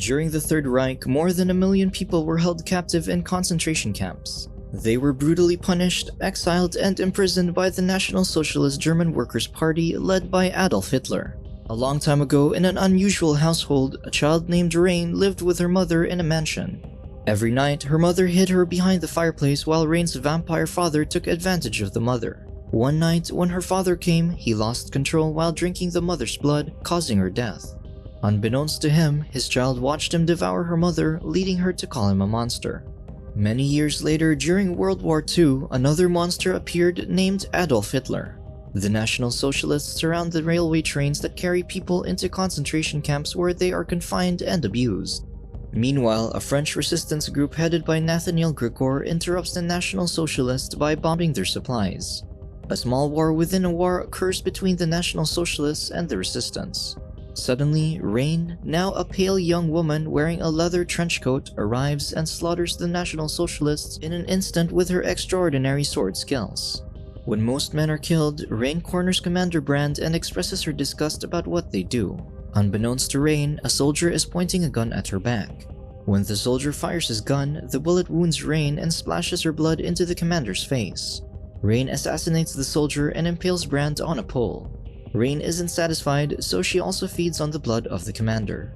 During the Third Reich, more than 1 million people were held captive in concentration camps. They were brutally punished, exiled, and imprisoned by the National Socialist German Workers' Party led by Adolf Hitler. A long time ago, in an unusual household, a child named Rain lived with her mother in a mansion. Every night, her mother hid her behind the fireplace while Rain's vampire father took advantage of the mother. One night, when her father came, he lost control while drinking the mother's blood, causing her death. Unbeknownst to him, his child watched him devour her mother, leading her to call him a monster. Many years later, during World War II, another monster appeared named Adolf Hitler. The National Socialists surround the railway trains that carry people into concentration camps where they are confined and abused. Meanwhile, a French resistance group headed by Nathaniel Gregor interrupts the National Socialists by bombing their supplies. A small war within a war occurs between the National Socialists and the resistance. Suddenly, Rain, now a pale young woman wearing a leather trench coat, arrives and slaughters the National Socialists in an instant with her extraordinary sword skills. When most men are killed, Rain corners Commander Brand and expresses her disgust about what they do. Unbeknownst to Rain, a soldier is pointing a gun at her back. When the soldier fires his gun, the bullet wounds Rain and splashes her blood into the commander's face. Rain assassinates the soldier and impales Brand on a pole. Rain isn't satisfied, so she also feeds on the blood of the commander.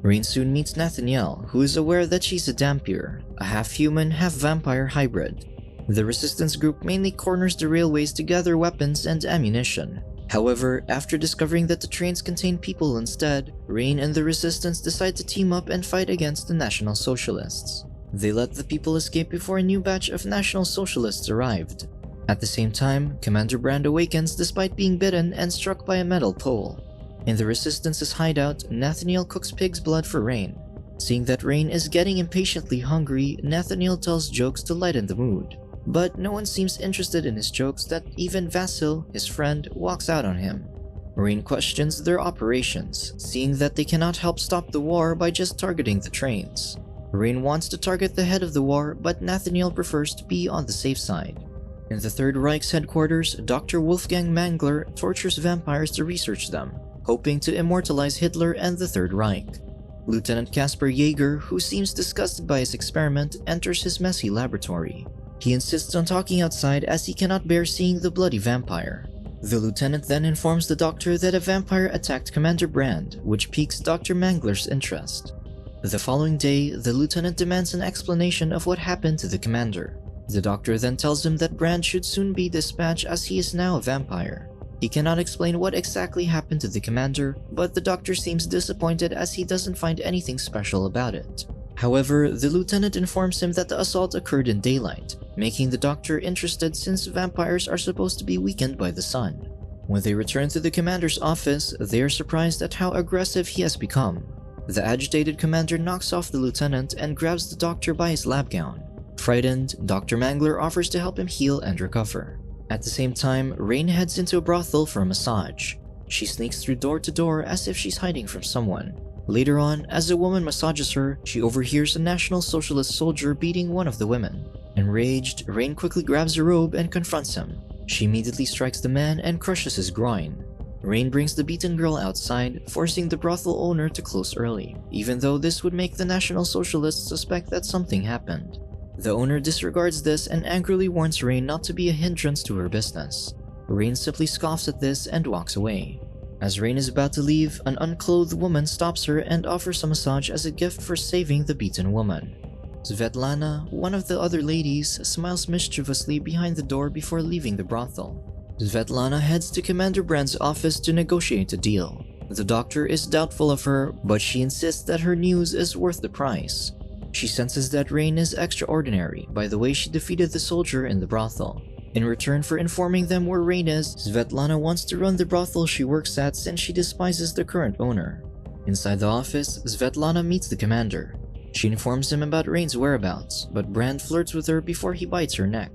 Rain soon meets Nathaniel, who is aware that she's a Dhampir, a half-human, half-vampire hybrid. The resistance group mainly corners the railways to gather weapons and ammunition. However, after discovering that the trains contain people instead, Rain and the resistance decide to team up and fight against the National Socialists. They let the people escape before a new batch of National Socialists arrived. At the same time, Commander Brand awakens despite being bitten and struck by a metal pole. In the Resistance's hideout, Nathaniel cooks pig's blood for Rain. Seeing that Rain is getting impatiently hungry, Nathaniel tells jokes to lighten the mood. But no one seems interested in his jokes that even Vasil, his friend, walks out on him. Rain questions their operations, seeing that they cannot help stop the war by just targeting the trains. Rain wants to target the head of the war, but Nathaniel prefers to be on the safe side. In the Third Reich's headquarters, Dr. Wolfgang Mangler tortures vampires to research them, hoping to immortalize Hitler and the Third Reich. Lieutenant Caspar Jaeger, who seems disgusted by his experiment, enters his messy laboratory. He insists on talking outside as he cannot bear seeing the bloody vampire. The lieutenant then informs the doctor that a vampire attacked Commander Brand, which piques Dr. Mangler's interest. The following day, the lieutenant demands an explanation of what happened to the commander. The doctor then tells him that Brand should soon be dispatched as he is now a vampire. He cannot explain what exactly happened to the commander, but the doctor seems disappointed as he doesn't find anything special about it. However, the lieutenant informs him that the assault occurred in daylight, making the doctor interested since vampires are supposed to be weakened by the sun. When they return to the commander's office, they are surprised at how aggressive he has become. The agitated commander knocks off the lieutenant and grabs the doctor by his lab gown. Frightened, Dr. Mangler offers to help him heal and recover. At the same time, Rain heads into a brothel for a massage. She sneaks through door to door as if she's hiding from someone. Later on, as a woman massages her, she overhears a National Socialist soldier beating one of the women. Enraged, Rain quickly grabs a robe and confronts him. She immediately strikes the man and crushes his groin. Rain brings the beaten girl outside, forcing the brothel owner to close early, even though this would make the National Socialists suspect that something happened. The owner disregards this and angrily warns Rain not to be a hindrance to her business. Rain simply scoffs at this and walks away. As Rain is about to leave, an unclothed woman stops her and offers a massage as a gift for saving the beaten woman. Svetlana, one of the other ladies, smiles mischievously behind the door before leaving the brothel. Svetlana heads to Commander Brand's office to negotiate a deal. The doctor is doubtful of her, but she insists that her news is worth the price. She senses that Rain is extraordinary by the way she defeated the soldier in the brothel. In return for informing them where Rain is, Svetlana wants to run the brothel she works at since she despises the current owner. Inside the office, Svetlana meets the commander. She informs him about Rain's whereabouts, but Brand flirts with her before he bites her neck.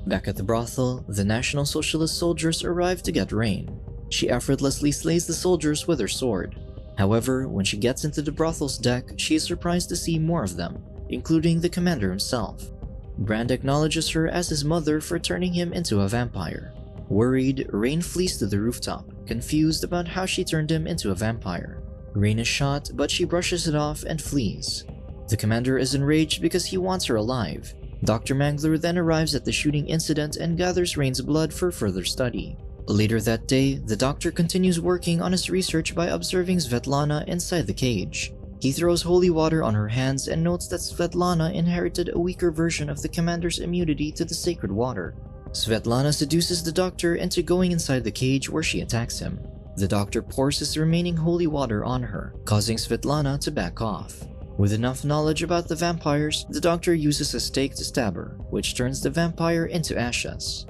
Back at the brothel, the National Socialist soldiers arrive to get Rain. She effortlessly slays the soldiers with her sword. However, when she gets into the brothel's deck, she is surprised to see more of them, including the commander himself. Brand acknowledges her as his mother for turning him into a vampire. Worried, Rain flees to the rooftop, confused about how she turned him into a vampire. Rain is shot, but she brushes it off and flees. The commander is enraged because he wants her alive. Dr. Mangler then arrives at the shooting incident and gathers Rain's blood for further study. Later that day, the doctor continues working on his research by observing Svetlana inside the cage. He throws holy water on her hands and notes that Svetlana inherited a weaker version of the commander's immunity to the sacred water. Svetlana seduces the doctor into going inside the cage where she attacks him. The doctor pours his remaining holy water on her, causing Svetlana to back off. With enough knowledge about the vampires, the doctor uses a stake to stab her, which turns the vampire into ashes.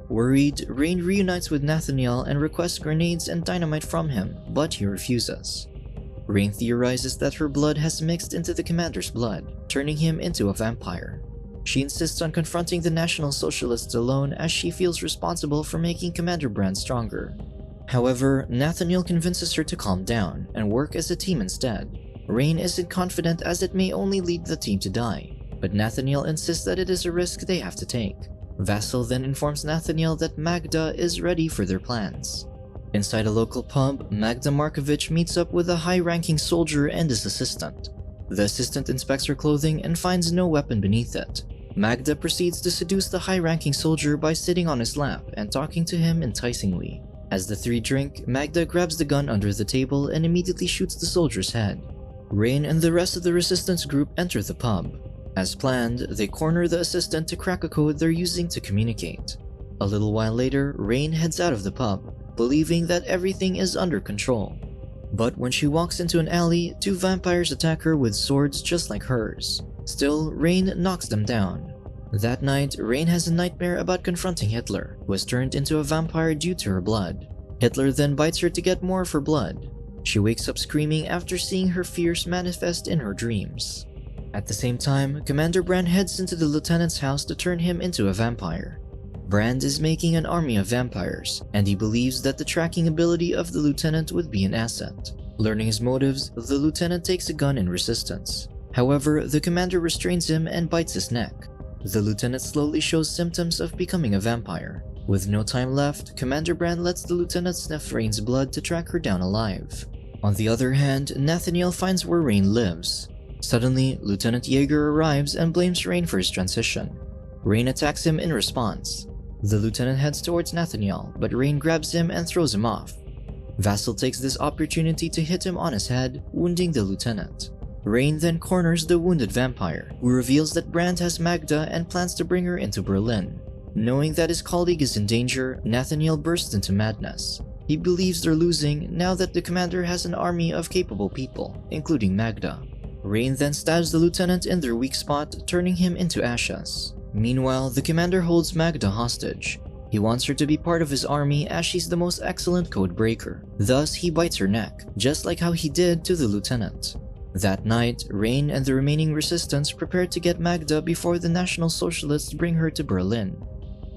Worried, Rain reunites with Nathaniel and requests grenades and dynamite from him, but he refuses. Rain theorizes that her blood has mixed into the commander's blood, turning him into a vampire. She insists on confronting the National Socialists alone as she feels responsible for making Commander Brand stronger. However, Nathaniel convinces her to calm down and work as a team instead. Rain isn't confident as it may only lead the team to die, but Nathaniel insists that it is a risk they have to take. Vasil then informs Nathaniel that Magda is ready for their plans. Inside a local pub, Magda Markovich meets up with a high-ranking soldier and his assistant. The assistant inspects her clothing and finds no weapon beneath it. Magda proceeds to seduce the high-ranking soldier by sitting on his lap and talking to him enticingly. As the three drink, Magda grabs the gun under the table and immediately shoots the soldier's head. Rain and the rest of the resistance group enter the pub. As planned, they corner the assistant to crack a code they're using to communicate. A little while later, Rain heads out of the pub, believing that everything is under control. But when she walks into an alley, two vampires attack her with swords just like hers. Still, Rain knocks them down. That night, Rain has a nightmare about confronting Hitler, who has turned into a vampire due to her blood. Hitler then bites her to get more of her blood. She wakes up screaming after seeing her fears manifest in her dreams. At the same time, Commander Brand heads into the lieutenant's house to turn him into a vampire. Brand is making an army of vampires, and he believes that the tracking ability of the lieutenant would be an asset. Learning his motives, the lieutenant takes a gun in resistance. However, the commander restrains him and bites his neck. The lieutenant slowly shows symptoms of becoming a vampire. With no time left, Commander Brand lets the lieutenant sniff Rain's blood to track her down alive. On the other hand, Nathaniel finds where Rain lives. Suddenly, Lieutenant Jaeger arrives and blames Rain for his transition. Rain attacks him in response. The lieutenant heads towards Nathaniel, but Rain grabs him and throws him off. Vasil takes this opportunity to hit him on his head, wounding the lieutenant. Rain then corners the wounded vampire, who reveals that Brand has Magda and plans to bring her into Berlin. Knowing that his colleague is in danger, Nathaniel bursts into madness. He believes they're losing now that the commander has an army of capable people, including Magda. Rain then stabs the lieutenant in their weak spot, turning him into ashes. Meanwhile, the commander holds Magda hostage. He wants her to be part of his army as she's the most excellent code breaker. Thus, he bites her neck, just like how he did to the lieutenant. That night, Rain and the remaining resistance prepare to get Magda before the National Socialists bring her to Berlin.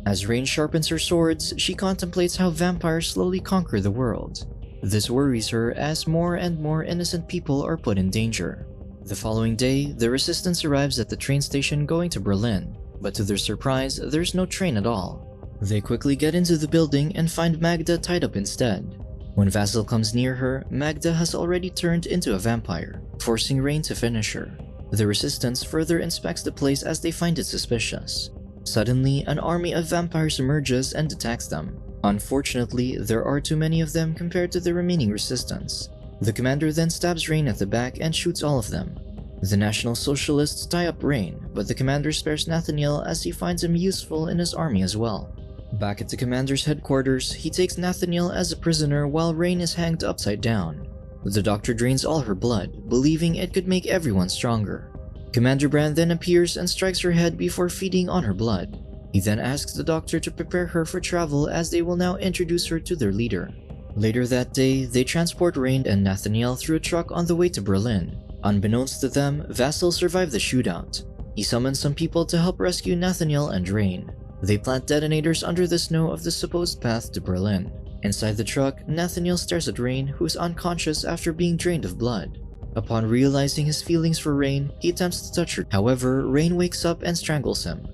As Rain sharpens her swords, she contemplates how vampires slowly conquer the world. This worries her as more and more innocent people are put in danger. The following day, the resistance arrives at the train station going to Berlin, but to their surprise, there's no train at all. They quickly get into the building and find Magda tied up instead. When Vasil comes near her, Magda has already turned into a vampire, forcing Rain to finish her. The resistance further inspects the place as they find it suspicious. Suddenly, an army of vampires emerges and attacks them. Unfortunately, there are too many of them compared to the remaining resistance. The commander then stabs Rain at the back and shoots all of them. The National Socialists tie up Rain, but the commander spares Nathaniel as he finds him useful in his army as well. Back at the commander's headquarters, he takes Nathaniel as a prisoner while Rain is hanged upside down. The doctor drains all her blood, believing it could make everyone stronger. Commander Brand then appears and strikes her head before feeding on her blood. He then asks the doctor to prepare her for travel as they will now introduce her to their leader. Later that day, they transport Rain and Nathaniel through a truck on the way to Berlin. Unbeknownst to them, Vasil survived the shootout. He summons some people to help rescue Nathaniel and Rain. They plant detonators under the snow of the supposed path to Berlin. Inside the truck, Nathaniel stares at Rain, who is unconscious after being drained of blood. Upon realizing his feelings for Rain, he attempts to touch her. However, Rain wakes up and strangles him.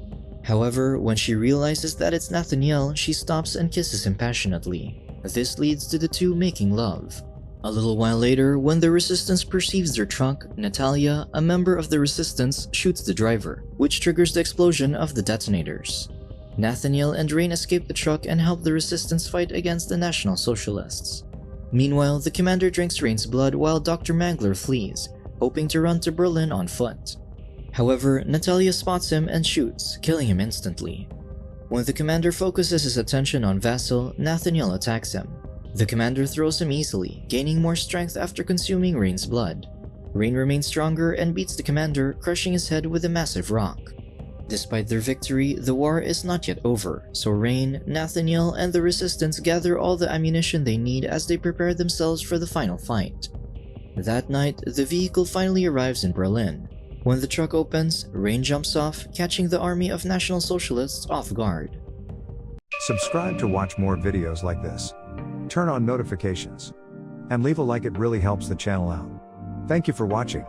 However, when she realizes that it's Nathaniel, she stops and kisses him passionately. This leads to the two making love. A little while later, when the Resistance perceives their truck, Natalia, a member of the Resistance, shoots the driver, which triggers the explosion of the detonators. Nathaniel and Rain escape the truck and help the Resistance fight against the National Socialists. Meanwhile, the commander drinks Rain's blood while Dr. Mangler flees, hoping to run to Berlin on foot. However, Natalia spots him and shoots, killing him instantly. When the commander focuses his attention on Vasil, Nathaniel attacks him. The commander throws him easily, gaining more strength after consuming Rain's blood. Rain remains stronger and beats the commander, crushing his head with a massive rock. Despite their victory, the war is not yet over, so Rain, Nathaniel, and the Resistance gather all the ammunition they need as they prepare themselves for the final fight. That night, the vehicle finally arrives in Berlin. When the truck opens, Rain jumps off, catching the army of National Socialists off guard. Subscribe to watch more videos like this. Turn on notifications. And leave a like, it really helps the channel out. Thank you for watching.